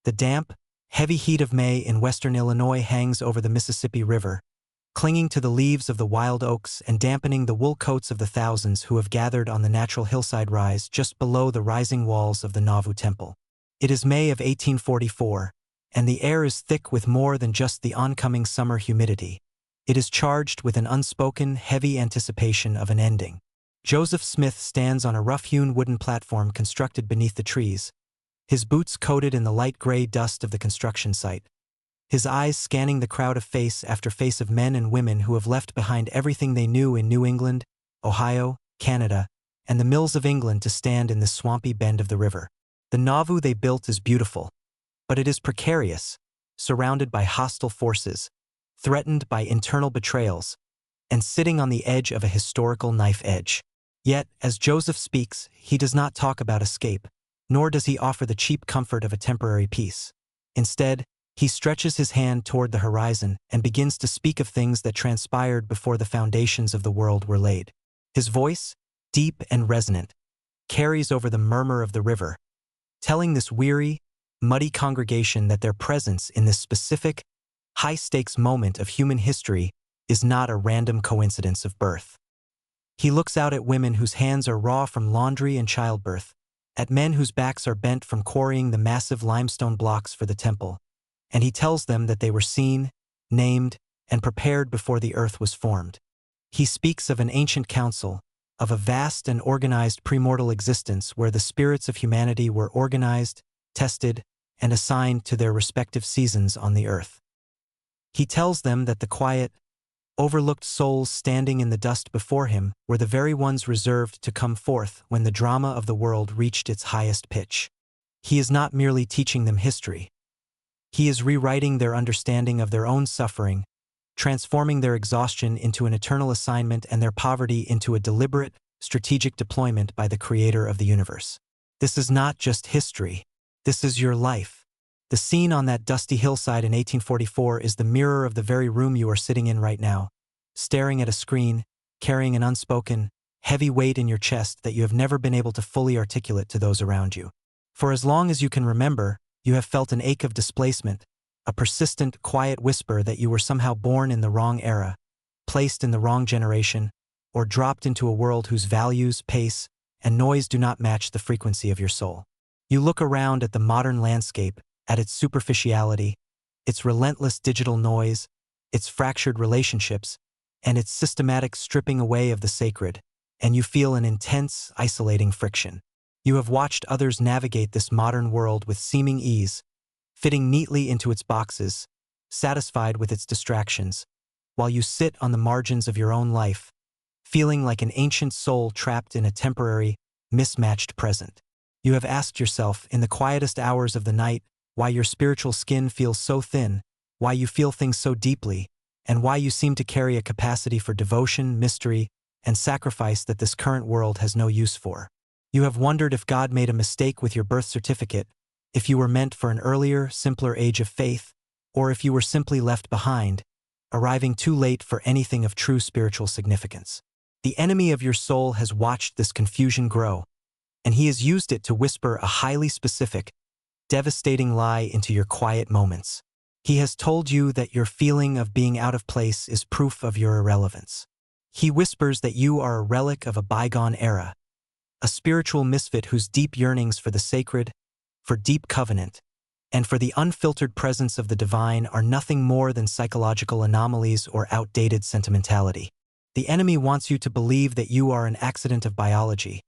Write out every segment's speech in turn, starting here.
The damp, heavy heat of May in western Illinois hangs over the Mississippi River, clinging to the leaves of the wild oaks and dampening the wool coats of the thousands who have gathered on the natural hillside rise just below the rising walls of the Nauvoo temple. It is May of 1844, and the air is thick with more than just the oncoming summer humidity. It is charged with an unspoken, heavy anticipation of an ending. Joseph Smith stands on a rough-hewn wooden platform constructed beneath the trees, his boots coated in the light gray dust of the construction site, his eyes scanning the crowd of face after face of men and women who have left behind everything they knew in New England, Ohio, Canada, and the mills of England to stand in this swampy bend of the river. The Nauvoo they built is beautiful, but it is precarious, surrounded by hostile forces, threatened by internal betrayals, and sitting on the edge of a historical knife edge. Yet, as Joseph speaks, he does not talk about escape, nor does he offer the cheap comfort of a temporary peace. Instead, he stretches his hand toward the horizon and begins to speak of things that transpired before the foundations of the world were laid. His voice, deep and resonant, carries over the murmur of the river, telling this weary, muddy congregation that their presence in this specific, high-stakes moment of human history is not a random coincidence of birth. He looks out at women whose hands are raw from laundry and childbirth, at men whose backs are bent from quarrying the massive limestone blocks for the temple, and he tells them that they were seen, named, and prepared before the earth was formed. He speaks of an ancient council, of a vast and organized premortal existence where the spirits of humanity were organized, tested, and assigned to their respective seasons on the earth. He tells them that the quiet, overlooked souls standing in the dust before him were the very ones reserved to come forth when the drama of the world reached its highest pitch. He is not merely teaching them history. He is rewriting their understanding of their own suffering, transforming their exhaustion into an eternal assignment and their poverty into a deliberate, strategic deployment by the Creator of the universe. This is not just history. This is your life. The scene on that dusty hillside in 1844 is the mirror of the very room you are sitting in right now, staring at a screen, carrying an unspoken, heavy weight in your chest that you have never been able to fully articulate to those around you. For as long as you can remember, you have felt an ache of displacement, a persistent, quiet whisper that you were somehow born in the wrong era, placed in the wrong generation, or dropped into a world whose values, pace, and noise do not match the frequency of your soul. You look around at the modern landscape, at its superficiality, its relentless digital noise, its fractured relationships, and its systematic stripping away of the sacred, and you feel an intense, isolating friction. You have watched others navigate this modern world with seeming ease, fitting neatly into its boxes, satisfied with its distractions, while you sit on the margins of your own life, feeling like an ancient soul trapped in a temporary, mismatched present. You have asked yourself, in the quietest hours of the night, why your spiritual skin feels so thin, why you feel things so deeply, and why you seem to carry a capacity for devotion, mystery, and sacrifice that this current world has no use for. You have wondered if God made a mistake with your birth certificate, if you were meant for an earlier, simpler age of faith, or if you were simply left behind, arriving too late for anything of true spiritual significance. The enemy of your soul has watched this confusion grow, and he has used it to whisper a highly specific, devastating lie into your quiet moments. He has told you that your feeling of being out of place is proof of your irrelevance. He whispers that you are a relic of a bygone era, a spiritual misfit whose deep yearnings for the sacred, for deep covenant, and for the unfiltered presence of the divine are nothing more than psychological anomalies or outdated sentimentality. The enemy wants you to believe that you are an accident of biology,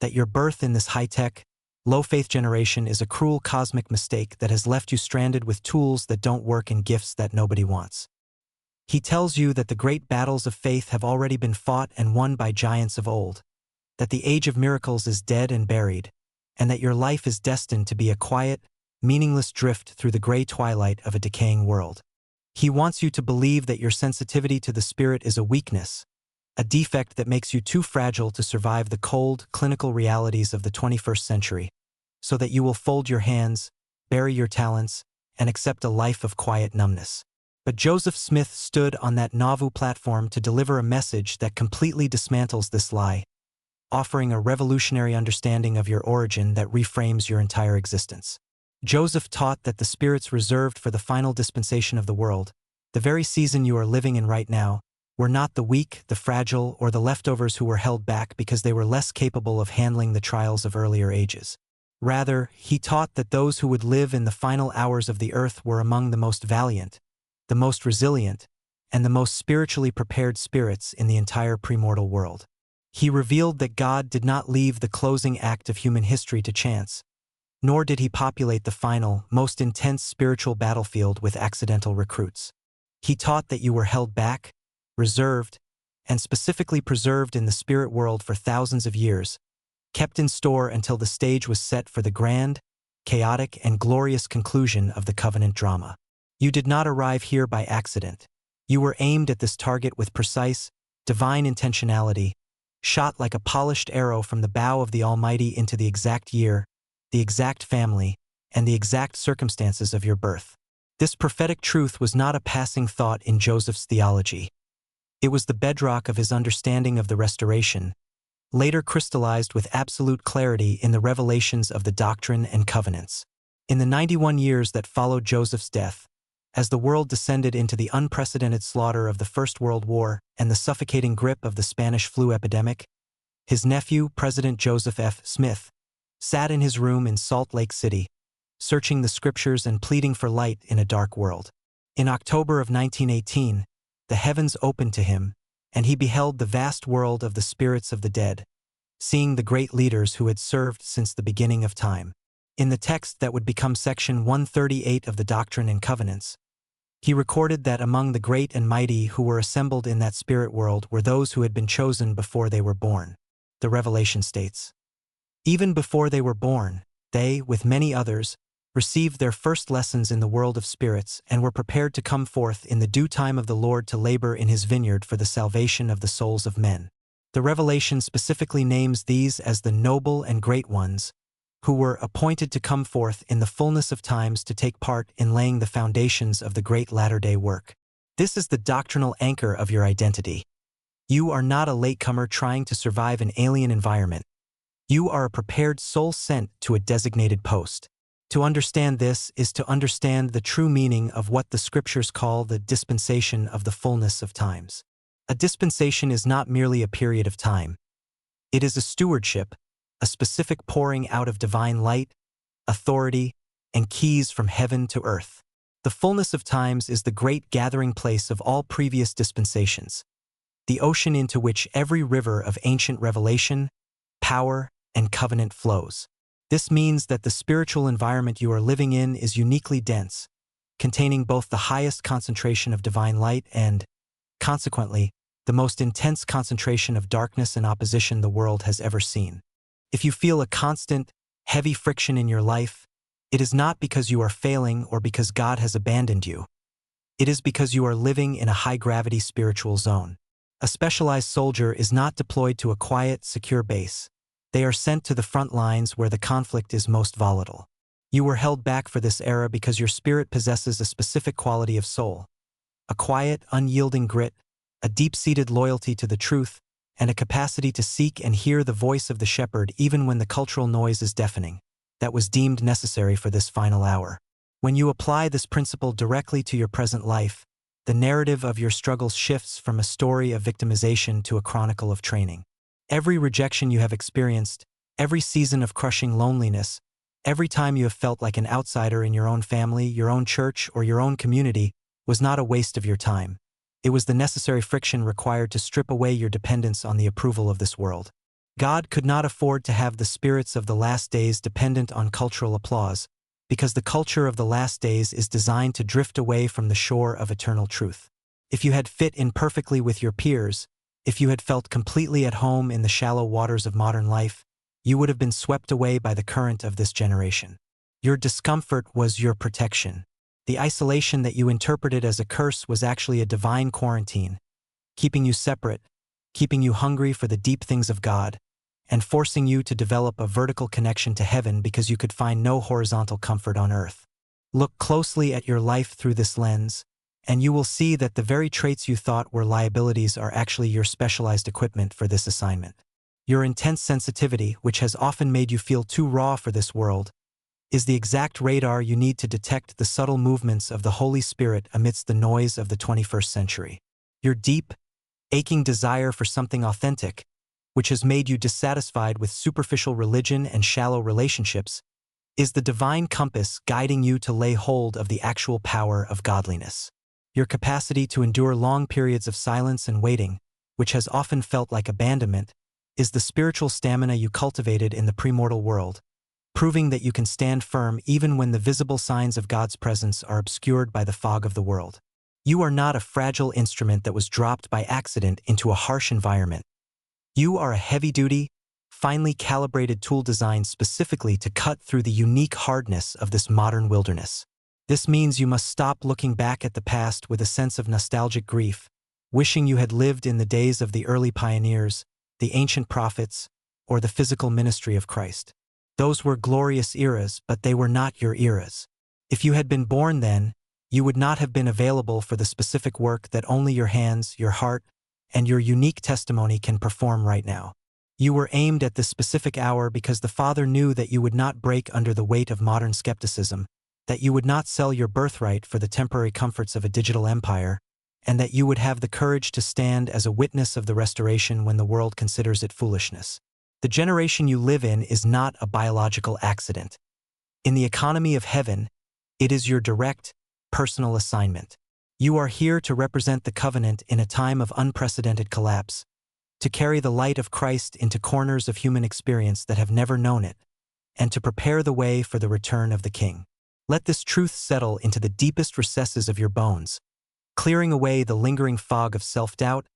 that your birth in this high-tech, low-faith generation is a cruel cosmic mistake that has left you stranded with tools that don't work and gifts that nobody wants. He tells you that the great battles of faith have already been fought and won by giants of old, that the age of miracles is dead and buried, and that your life is destined to be a quiet, meaningless drift through the gray twilight of a decaying world. He wants you to believe that your sensitivity to the Spirit is a weakness, a defect that makes you too fragile to survive the cold, clinical realities of the 21st century, so that you will fold your hands, bury your talents, and accept a life of quiet numbness. But Joseph Smith stood on that Nauvoo platform to deliver a message that completely dismantles this lie, offering a revolutionary understanding of your origin that reframes your entire existence. Joseph taught that the spirits reserved for the final dispensation of the world, the very season you are living in right now, were not the weak, the fragile, or the leftovers who were held back because they were less capable of handling the trials of earlier ages. Rather, he taught that those who would live in the final hours of the earth were among the most valiant, the most resilient, and the most spiritually prepared spirits in the entire premortal world. He revealed that God did not leave the closing act of human history to chance, nor did he populate the final, most intense spiritual battlefield with accidental recruits. He taught that you were held back, reserved, and specifically preserved in the spirit world for thousands of years, kept in store until the stage was set for the grand, chaotic, and glorious conclusion of the covenant drama. You did not arrive here by accident. You were aimed at this target with precise, divine intentionality, shot like a polished arrow from the bow of the Almighty into the exact year, the exact family, and the exact circumstances of your birth. This prophetic truth was not a passing thought in Joseph's theology. It was the bedrock of his understanding of the restoration, later crystallized with absolute clarity in the revelations of the Doctrine and Covenants. In the 91 years that followed Joseph's death, as the world descended into the unprecedented slaughter of the First World War and the suffocating grip of the Spanish flu epidemic, his nephew, President Joseph F. Smith, sat in his room in Salt Lake City, searching the scriptures and pleading for light in a dark world. In October of 1918, the heavens opened to him, and he beheld the vast world of the spirits of the dead, seeing the great leaders who had served since the beginning of time. In the text that would become section 138 of the Doctrine and Covenants, he recorded that among the great and mighty who were assembled in that spirit world were those who had been chosen before they were born. The Revelation states, "Even before they were born, they, with many others, received their first lessons in the world of spirits and were prepared to come forth in the due time of the Lord to labor in his vineyard for the salvation of the souls of men." The Revelation specifically names these as the noble and great ones, who were appointed to come forth in the fullness of times to take part in laying the foundations of the great latter-day work. This is the doctrinal anchor of your identity. You are not a latecomer trying to survive an alien environment. You are a prepared soul sent to a designated post. To understand this is to understand the true meaning of what the scriptures call the dispensation of the fullness of times. A dispensation is not merely a period of time. It is a stewardship, a specific pouring out of divine light, authority, and keys from heaven to earth. The fullness of times is the great gathering place of all previous dispensations, the ocean into which every river of ancient revelation, power, and covenant flows. This means that the spiritual environment you are living in is uniquely dense, containing both the highest concentration of divine light and, consequently, the most intense concentration of darkness and opposition the world has ever seen. If you feel a constant, heavy friction in your life, it is not because you are failing or because God has abandoned you. It is because you are living in a high-gravity spiritual zone. A specialized soldier is not deployed to a quiet, secure base. They are sent to the front lines where the conflict is most volatile. You were held back for this era because your spirit possesses a specific quality of soul, a quiet, unyielding grit, a deep-seated loyalty to the truth, and a capacity to seek and hear the voice of the shepherd even when the cultural noise is deafening. That was deemed necessary for this final hour. When you apply this principle directly to your present life, the narrative of your struggles shifts from a story of victimization to a chronicle of training. Every rejection you have experienced, every season of crushing loneliness, every time you have felt like an outsider in your own family, your own church, or your own community, was not a waste of your time. It was the necessary friction required to strip away your dependence on the approval of this world. God could not afford to have the spirits of the last days dependent on cultural applause, because the culture of the last days is designed to drift away from the shore of eternal truth. If you had fit in perfectly with your peers, if you had felt completely at home in the shallow waters of modern life, you would have been swept away by the current of this generation. Your discomfort was your protection. The isolation that you interpreted as a curse was actually a divine quarantine, keeping you separate, keeping you hungry for the deep things of God, and forcing you to develop a vertical connection to heaven because you could find no horizontal comfort on earth. Look closely at your life through this lens, and you will see that the very traits you thought were liabilities are actually your specialized equipment for this assignment. Your intense sensitivity, which has often made you feel too raw for this world, is the exact radar you need to detect the subtle movements of the Holy Spirit amidst the noise of the 21st century. Your deep, aching desire for something authentic, which has made you dissatisfied with superficial religion and shallow relationships, is the divine compass guiding you to lay hold of the actual power of godliness. Your capacity to endure long periods of silence and waiting, which has often felt like abandonment, is the spiritual stamina you cultivated in the premortal world, proving that you can stand firm even when the visible signs of God's presence are obscured by the fog of the world. You are not a fragile instrument that was dropped by accident into a harsh environment. You are a heavy-duty, finely calibrated tool designed specifically to cut through the unique hardness of this modern wilderness. This means you must stop looking back at the past with a sense of nostalgic grief, wishing you had lived in the days of the early pioneers, the ancient prophets, or the physical ministry of Christ. Those were glorious eras, but they were not your eras. If you had been born then, you would not have been available for the specific work that only your hands, your heart, and your unique testimony can perform right now. You were aimed at this specific hour because the Father knew that you would not break under the weight of modern skepticism, that you would not sell your birthright for the temporary comforts of a digital empire, and that you would have the courage to stand as a witness of the restoration when the world considers it foolishness. The generation you live in is not a biological accident. In the economy of heaven, it is your direct, personal assignment. You are here to represent the covenant in a time of unprecedented collapse, to carry the light of Christ into corners of human experience that have never known it, and to prepare the way for the return of the King. Let this truth settle into the deepest recesses of your bones, clearing away the lingering fog of self-doubt,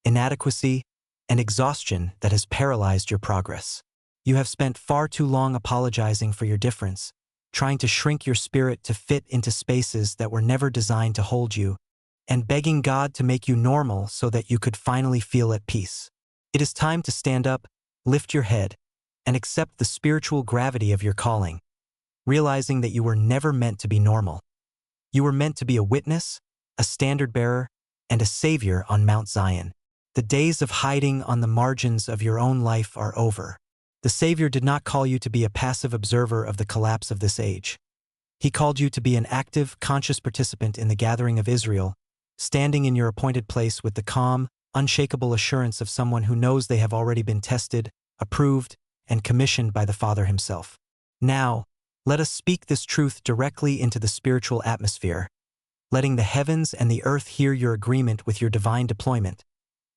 inadequacy, and exhaustion that has paralyzed your progress. You have spent far too long apologizing for your difference, trying to shrink your spirit to fit into spaces that were never designed to hold you, and begging God to make you normal so that you could finally feel at peace. It is time to stand up, lift your head, and accept the spiritual gravity of your calling, realizing that you were never meant to be normal. You were meant to be a witness, a standard-bearer, and a savior on Mount Zion. The days of hiding on the margins of your own life are over. The Savior did not call you to be a passive observer of the collapse of this age. He called you to be an active, conscious participant in the gathering of Israel, standing in your appointed place with the calm, unshakable assurance of someone who knows they have already been tested, approved, and commissioned by the Father himself. Now, let us speak this truth directly into the spiritual atmosphere, letting the heavens and the earth hear your agreement with your divine deployment,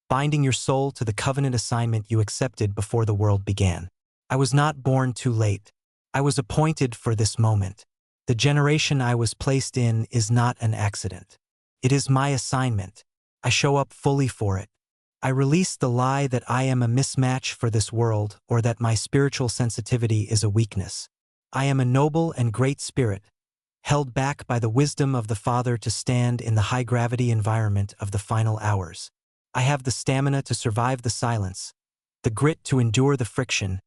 binding your soul to the covenant assignment you accepted before the world began. I was not born too late. I was appointed for this moment. The generation I was placed in is not an accident. It is my assignment. I show up fully for it. I release the lie that I am a mismatch for this world or that my spiritual sensitivity is a weakness. I am a noble and great spirit, held back by the wisdom of the Father to stand in the high-gravity environment of the final hours. I have the stamina to survive the silence, the grit to endure the friction,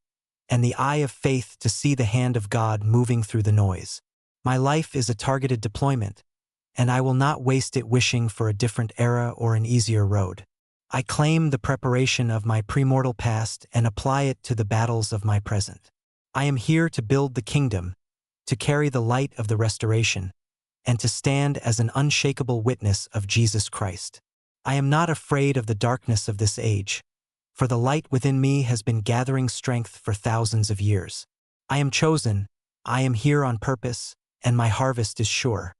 and the eye of faith to see the hand of God moving through the noise. My life is a targeted deployment, and I will not waste it wishing for a different era or an easier road. I claim the preparation of my premortal past and apply it to the battles of my present. I am here to build the kingdom, to carry the light of the restoration, and to stand as an unshakable witness of Jesus Christ. I am not afraid of the darkness of this age, for the light within me has been gathering strength for thousands of years. I am chosen, I am here on purpose, and my harvest is sure.